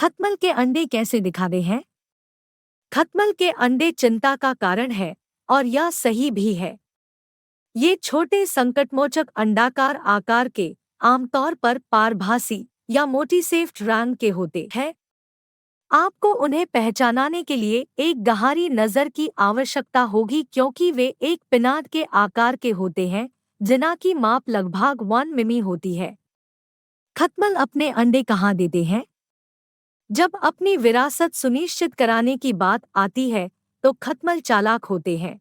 खटमल के अंडे कैसे दिखाते हैं? खटमल के अंडे चिंता का कारण है और यह सही भी है। ये छोटे संकटमोचक अंडाकार आकार के, आमतौर पर पारभासी या मोटी सेफ्ट रंग के होते हैं। आपको उन्हें पहचानने के लिए एक गहरी नज़र की आवश्यकता होगी क्योंकि वे एक पिनाट के आकार के होते हैं जिनकी की माप लगभग 1 मिमी होती है। खटमल अपने अंडे कहाँ देते हैं? जब अपनी विरासत सुनिश्चित कराने की बात आती है तो खटमल चालाक होते हैं।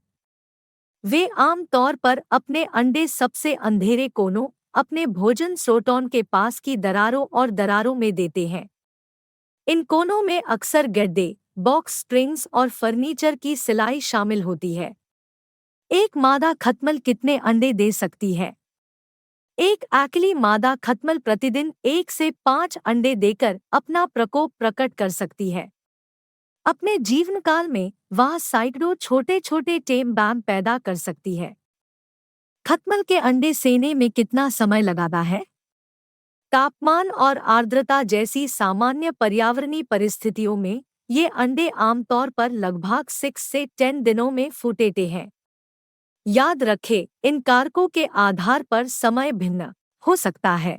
वे आम तौर पर अपने अंडे सबसे अंधेरे कोनों, अपने भोजन स्रोतों के पास की दरारों और दरारों में देते हैं। इन कोनों में अक्सर गड्ढे, बॉक्स स्प्रिंग्स और फर्नीचर की सिलाई शामिल होती है। एक मादा खटमल कितने अंडे दे सकती है? एक अकेली मादा खटमल प्रतिदिन 1 से 5 अंडे देकर अपना प्रकोप प्रकट कर सकती है। अपने जीवनकाल में वह सैकड़ों छोटे छोटे टेम बैम पैदा कर सकती है। खटमल के अंडे सेने में कितना समय लगाता है? तापमान और आर्द्रता जैसी सामान्य पर्यावरणीय परिस्थितियों में ये अंडे आमतौर पर लगभग 6 से 10 दिनों में फूटते हैं। याद रखें, इन कारकों के आधार पर समय भिन्न हो सकता है।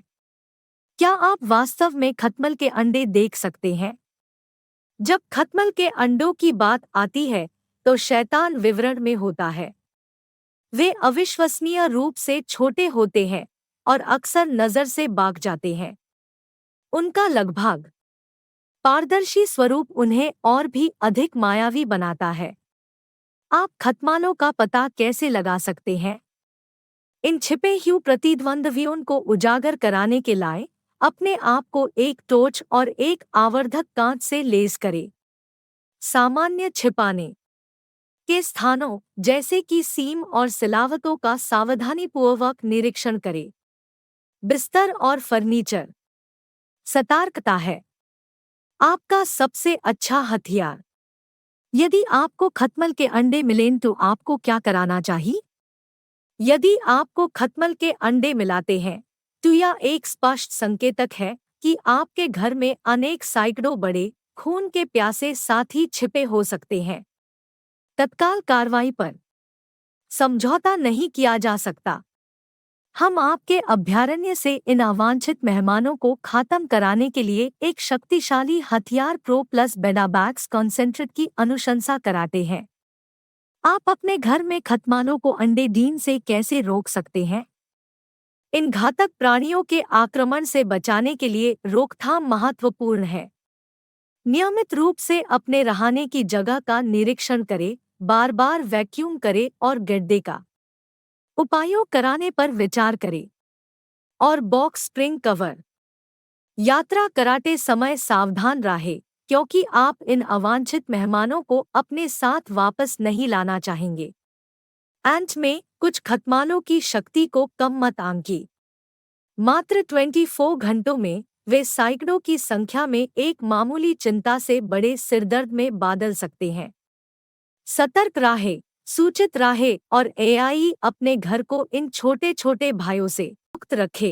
क्या आप वास्तव में खटमल के अंडे देख सकते हैं? जब खटमल के अंडों की बात आती है तो शैतान विवरण में होता है। वे अविश्वसनीय रूप से छोटे होते हैं और अक्सर नज़र से भाग जाते हैं। उनका लगभग पारदर्शी स्वरूप उन्हें और भी अधिक मायावी बनाता है। आप खटमलों का पता कैसे लगा सकते हैं? इन छिपे हुए प्रतिद्वंद्वियों को उजागर कराने के लिए अपने आप को एक टॉर्च और एक आवर्धक कांच से लेस करें। सामान्य छिपाने के स्थानों जैसे कि सीम और सिलावटों का सावधानीपूर्वक निरीक्षण करें। बिस्तर और फर्नीचर। सतर्कता है आपका सबसे अच्छा हथियार। यदि आपको खटमल के अंडे मिलें तो आपको क्या कराना चाहिए? यदि आपको खटमल के अंडे मिलाते हैं तो यह एक स्पष्ट संकेतक है कि आपके घर में अनेक सैकड़ों बड़े खून के प्यासे साथी छिपे हो सकते हैं। तत्काल कार्रवाई पर समझौता नहीं किया जा सकता। हम आपके अभयारण्य से इन अवांछित मेहमानों को खत्म कराने के लिए एक शक्तिशाली हथियार प्रो प्लस बेडाबैक्स कॉन्सेंट्रेट की अनुशंसा कराते हैं। आप अपने घर में खटमलों को अंडे देने से कैसे रोक सकते हैं? इन घातक प्राणियों के आक्रमण से बचाने के लिए रोकथाम महत्वपूर्ण है। नियमित रूप से अपने रहने की जगह का निरीक्षण करें, बार बार वैक्यूम करें और गड्ढे का उपायों कराने पर विचार करें। और बॉक्स स्प्रिंग कवर। यात्रा कराते समय सावधान रहें क्योंकि आप इन अवांछित मेहमानों को अपने साथ वापस नहीं लाना चाहेंगे। अंत में कुछ खटमलों की शक्ति को कम मत आंकिए। मात्र 24 घंटों में वे सैकड़ों की संख्या में एक मामूली चिंता से बड़े सिरदर्द में बदल सकते हैं। सतर्क रहें, सूचित रहें और एआई अपने घर को इन छोटे छोटे भाइयों से मुक्त रखे।